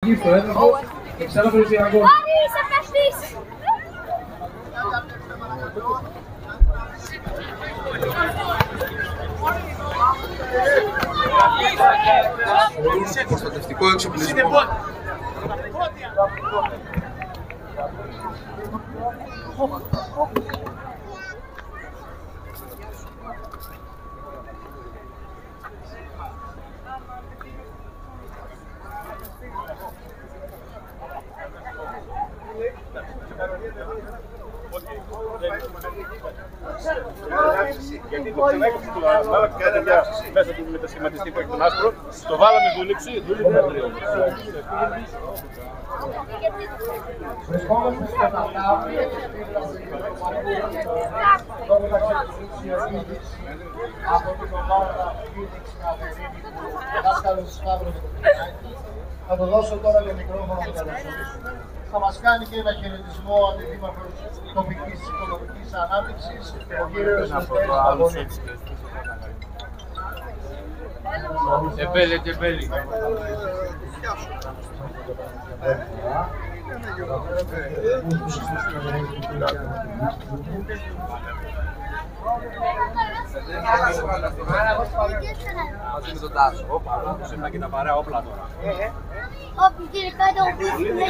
καταγωγή στο έδαφος και ξανά περιουσιακό. Άρη, είσαι πέφτης! Προστατευτικό εξοπλισμό. Γιατί το ξανέκοψε το βάλαμε μέσα του μετασχηματιστή που έχει τον άσπρο, το βάλαμε δούληψη, δούληψη Βρισκόμαστε στο Κατάβι, λόγω ταξιδιωτικής από την ομάδα Phoenix Καβερίνη, δάσκαλος του Σταύρου Μετροπινάκη. Θα το δώσω τώρα το μικρόφωνο του καλωσορίσου. Θα μας κάνει και ένα χαιρετισμό αντιδήμαρχος τοπικής οικονομικής ανάπτυξης, ο κύριος Μευτέρης Παγωνής. Τεμπέλη, τεμπέλη. Μαζί με τον Τάσο. Όπα, σήμερα και τα παρέα όπλα τώρα. Όπι, κύριε κάτω, ο οποίος είναι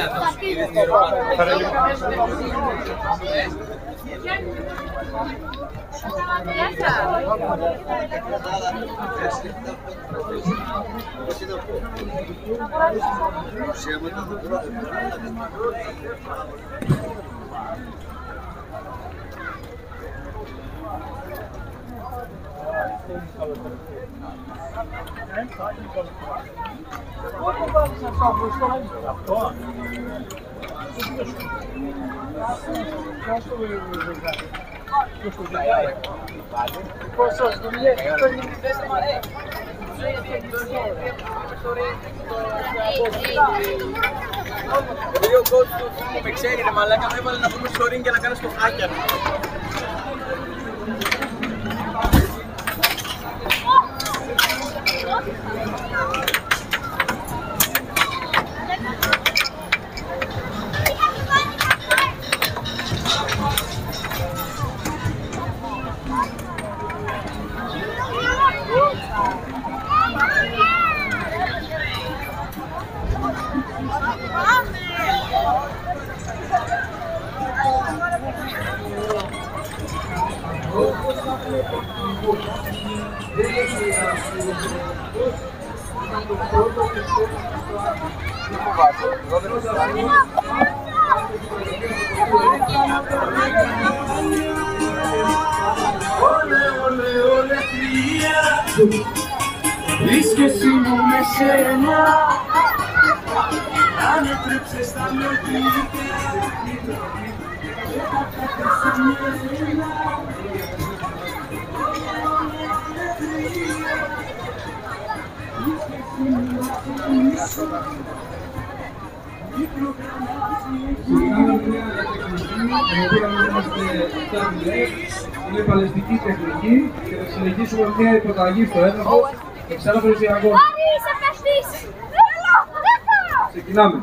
Επειδή ο coach του με ξέρει ρε μαλάκα, με έβαλε να πούμε στο ring και να κάνω στο χάκια. Βρίσκεσαι μου με σένα, αν έτρεψες τα λογικά και τα κατέσαι μένα. Είναι παλαιστική τεχνική και θα συνεχίσουμε μια υποταγή στο έδαφος και ξανά περιουσιακό. Άρη, είσαι πέφτης! Ξεκινάμε.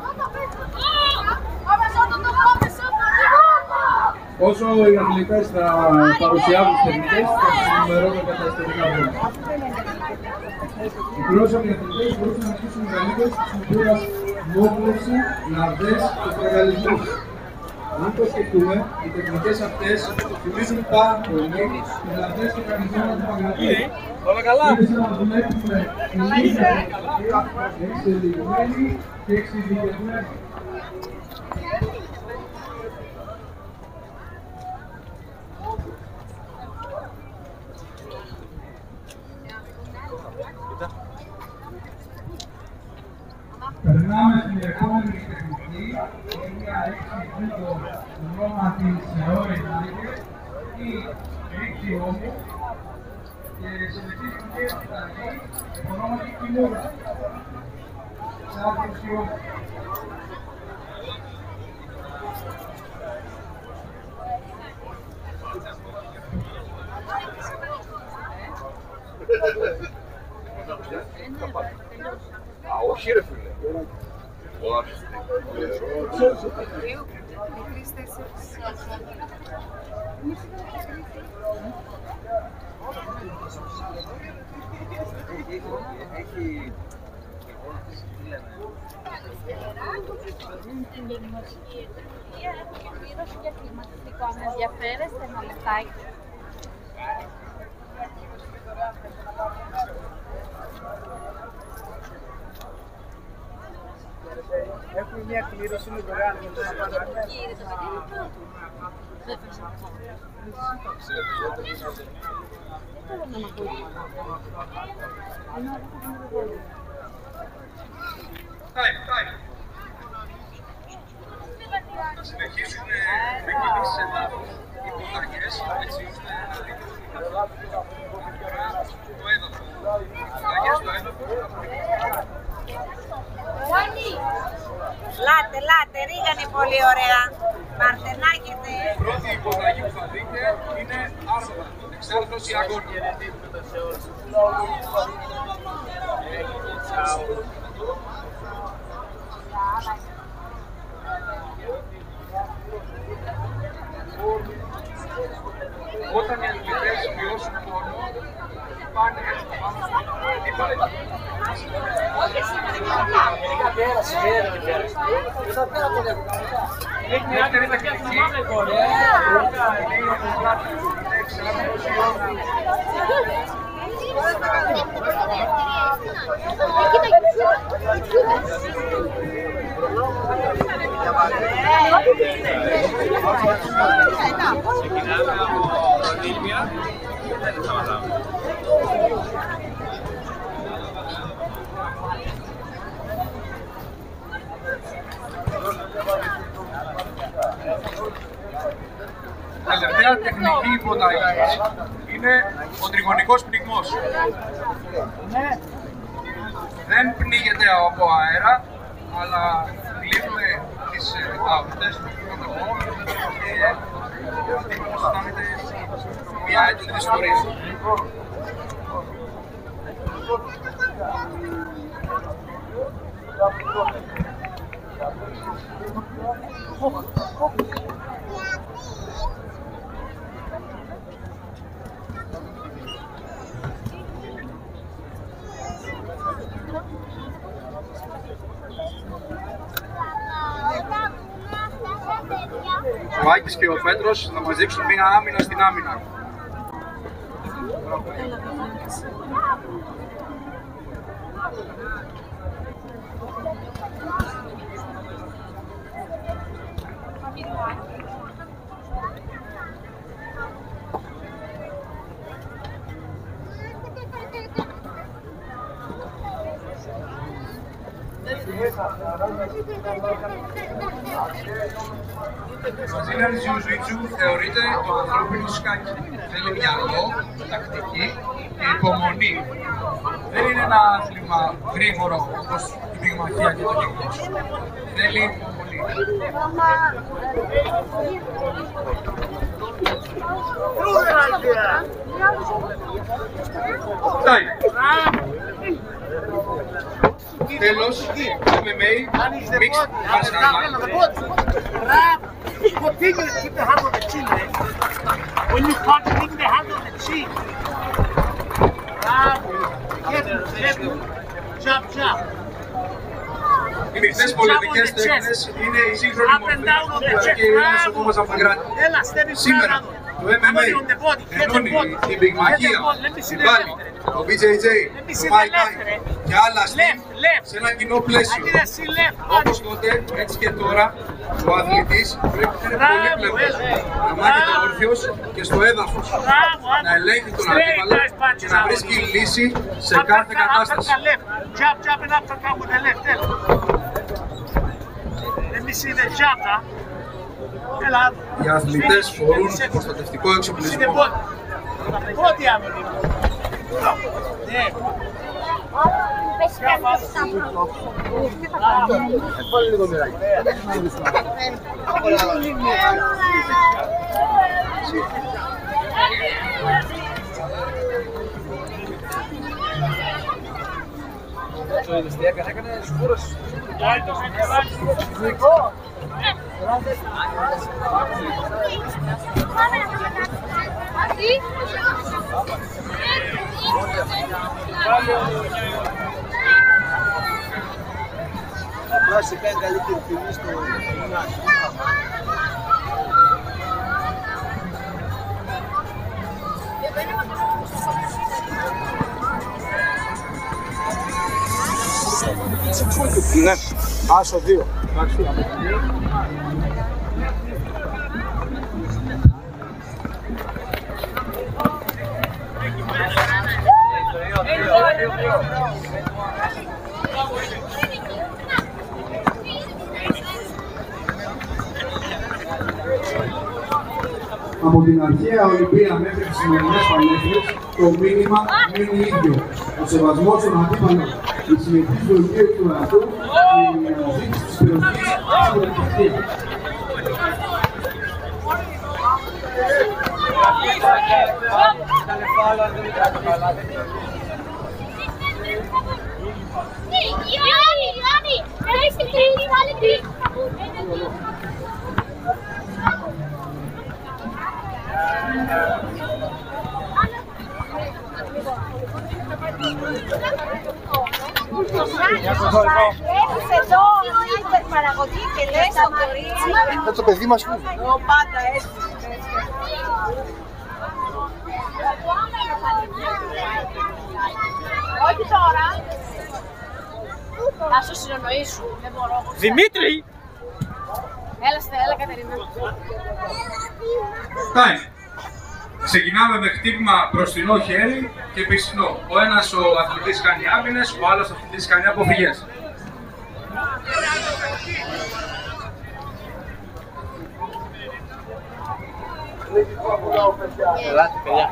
Όσο οι αθλητές θα παρουσιάζουν τις τεχνικές, θα τις ενημερώνω κατά ιστορικά βήματα. Οι πρόσωποι αθλητές μπορούν να ασκήσουν μεγαλύτερες της κουλτούρας μόχλευση, ναρδές και στραγγαλισμούς. Αν το σκεφτούμε, οι τεχνικές αυτές θυμίζουν πάρα πολύ τις ναρδές και καρδιζόνα του Παγκρατίου. Όλα καλά! Είναι σαν να δουλεύουμε την ίδια τεχνική, εξελιγμένη και εξειδικευμένη. Περνάμε στην επόμενη τεχνική, είναι μια έξι βίντεο ονόματι σε ώρες ή ρίξη όμου και συνεχίζουμε και στην αρχή ονόματι Κιμούρα. Σαν ρίξη όμου. Όχι ρε φίλε. Για κλιματιστικό, αν ενδιαφέρεστε, ένα λεπτάκι. Έχουμε μια κλήρωση με δωρεάν. Θα συνεχίσουμε με κινήσεις εδάφους, υποταγές, έτσι ώστε να δείχνουμε το έδαφο. Υποταγές στο έδαφο. Λάτε, ρίγανε πολύ ωραία. Παρθενάκετε. Η πρώτη υποταγή που θα δείτε είναι άρθρα, εξάρθρωση αγώνων. Όταν οι αθλητές βιώσουν πόνο, πάνε πάνω στο αντίπαλο. Δεύτερη τεχνική, ξεκινάμε από τον Ήλμια και δεν σταματάμε. Τελευταία τεχνική υποταγή είναι ο τριγωνικός πνιγμός. Δεν πνίγεται από αέρα, αλλά κλείνουμε τις αυγές του πρωτοκόλλου και αισθάνεται μια έντονη δυσφορία. Ο Άκης και ο Πέτρος θα μας δείξουν μια άμυνα στην άμυνα. Το Brazilian Jiu-Jitsu θεωρείται το ανθρώπινο σκάκι. Θέλει μυαλό, τακτική και υπομονή. Δεν είναι ένα άθλημα γρήγορο όπως η πυγμαχία και το κύκλος. Θέλει υπομονή. Τέλος, MMA, mixed martial arts. Continue to keep the hand on the chin, man. When you punch, keep the hand on the chin. Jump, jump. Οι μεικτές πολιτικές τέχνες είναι η σύγχρονη μορφή και είναι ένας ο μας αφαγράτη. Σήμερα, το MMA ενώνει την πυγμαχία, την πάλι, το BJJ, το Muay Thai και άλλα στυλ σε ένα κοινό πλαίσιο. Όπως τότε, έτσι και τώρα, ο αθλητής πρέπει να είναι πολύπλευρος, να μάθει όρθιος και στο έδαφος, να ελέγχει τον αντίπαλο και να βρίσκει λύση σε κάθε κατάσταση. Οι αθλητές φορούν προστατευτικό εξοπλισμό. Το είδες τι έκανε, έκανε σκούρος. Απλά σε κάνει καλύτερη τιμή στο γυμνάσιο. Ναι, άσο 2. Από την αρχαία Ολυμπία μέχρι τις σημερινές πανέφερες, το μήνυμα μένει ίδιο. Ο σεβασμός των αντίπαλων, η συνεχής βελτίωση του εαυτού και η αναζήτηση της περιοχής στην επιτυχία. Έχεις εδώ υπερπαραγωγή και λες απορία. Είναι το παιδί μας που. Πάντα έτσι. Όχι τώρα. Θα σου συνονοήσω, δεν μπορώ. Δημήτρη! Έλα Κατερίνα. Time. Ξεκινάμε με χτύπημα μπροστινό χέρι και πισινό. Ο ένας ο αθλητής κάνει άμυνες, ο άλλος αθλητής κάνει αποφυγές. Ελάτε παιδιά.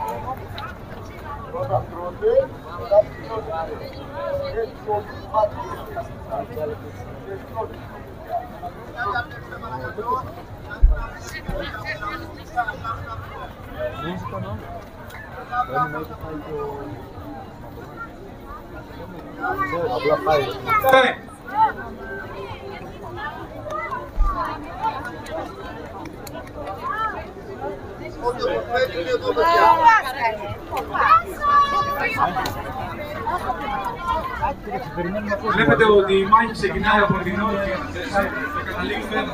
Απλά πάει. Βλέπετε ότι η μάχη ξεκινάει από την όλη και καταλήγουμε.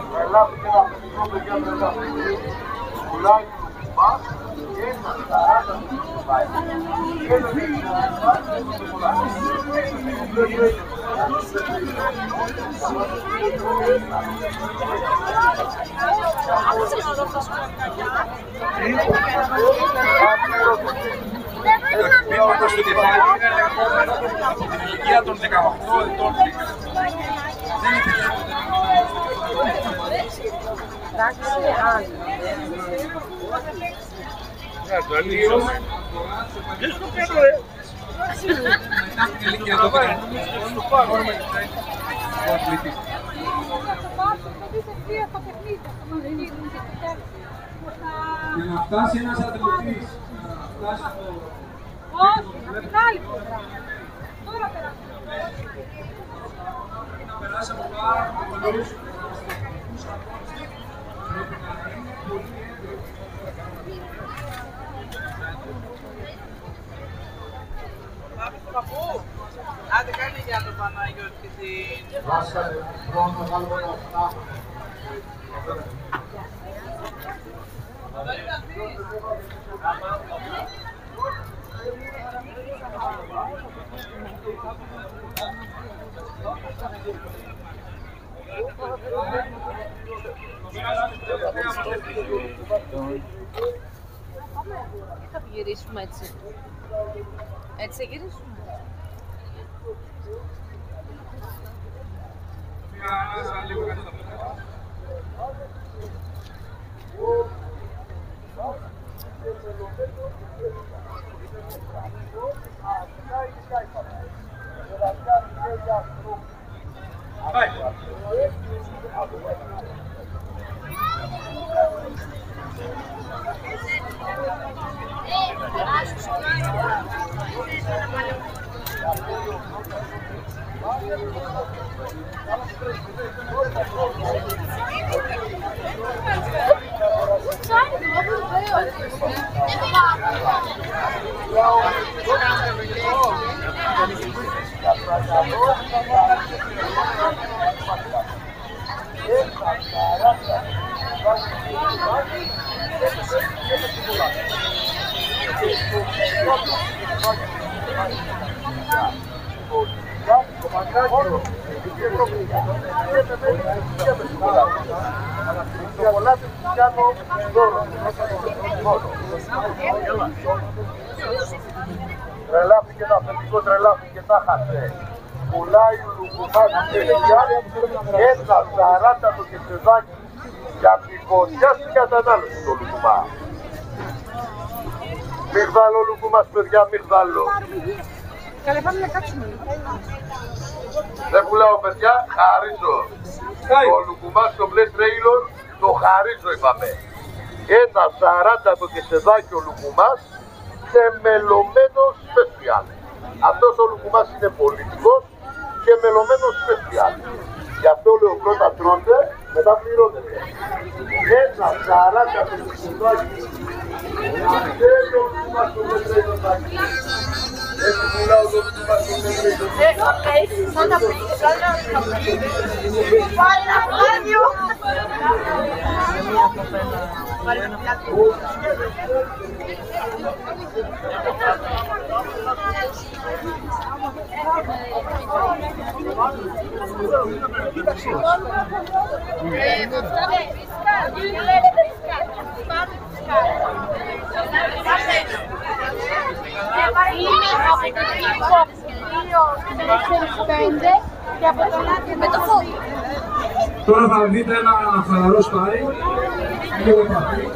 Το στο κεφάλι είναι από την ηλικία των 18 ετών. Δεν για να φτάσει ένας αθλητής, να φτάσει στο... Όχι, από την άλλη πλευρά. Τώρα περάσαμε. Να περάσει από πάρα πολλούς τεχνικούς αγώνες, πρέπει να είναι πολύ έντονο. Πάμε στον παππού. Άντε κάνει για τον Παναγιώτη και την... Βάσκατε, λοιπόν, να βάλουμε ένα αυτά. Θα γυρίσουμε έτσι. Έτσι θα γυρίσουμε. Κάκιο, και πολλά του κάνω δώρο. Τρελάθηκε ένα αφεντικό, τρελάθηκε τα χασε. Πουλάει ο Λουκουμάς παιδιά, ένα 40 το κεσεδάκι για πικονιά στην κατανάλωση το Λουκουμά. Μιγδάλο Λουκουμάς παιδιά, μιγδάλο. Καλέ, πάμε να κάτσουμε. Δεν πουλάω παιδιά, χαρίζω. Το Λουκουμάς στο μπλε τρέιλορ το χαρίζω είπαμε. Ένα 40 το κεσεδάκι ο Λουκουμάς και μελωμένος σπεσιάλ. Αυτός ο Λουκουμάς είναι πολιτικός και μελωμένος σπεσιάλ. Γι' αυτό λέω πρώτα τρώτε, μετά πληρώνετε. Ένα 40 το κεσεδάκι και το Λουκουμάς στο μπλε τρέιλορ. Έτσι πουλάω το Λουκουμάς στο μπλε τρέιλορ. Τώρα θα δείτε ένα χαλαρό σπάρι. Λίγο πάθη.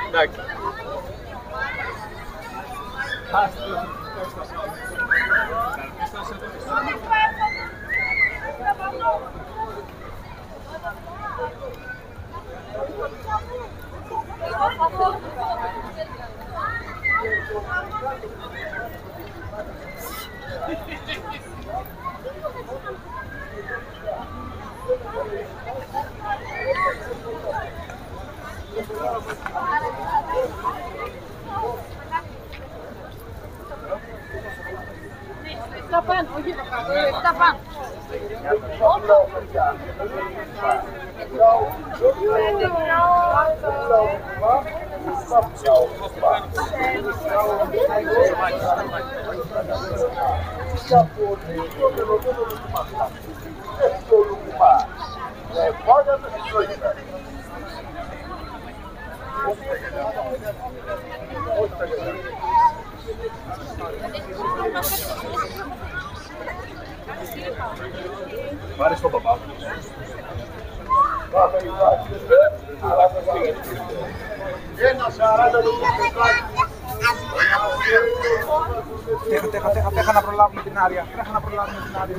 Εντάξει. Σταφάν, όχι το κάτω, Σταφάν. Πάρε στον παπά. Ένα 40 Τέχα να προλάβουμε την Άρια. Τέχα να προλάβουμε την Άρια.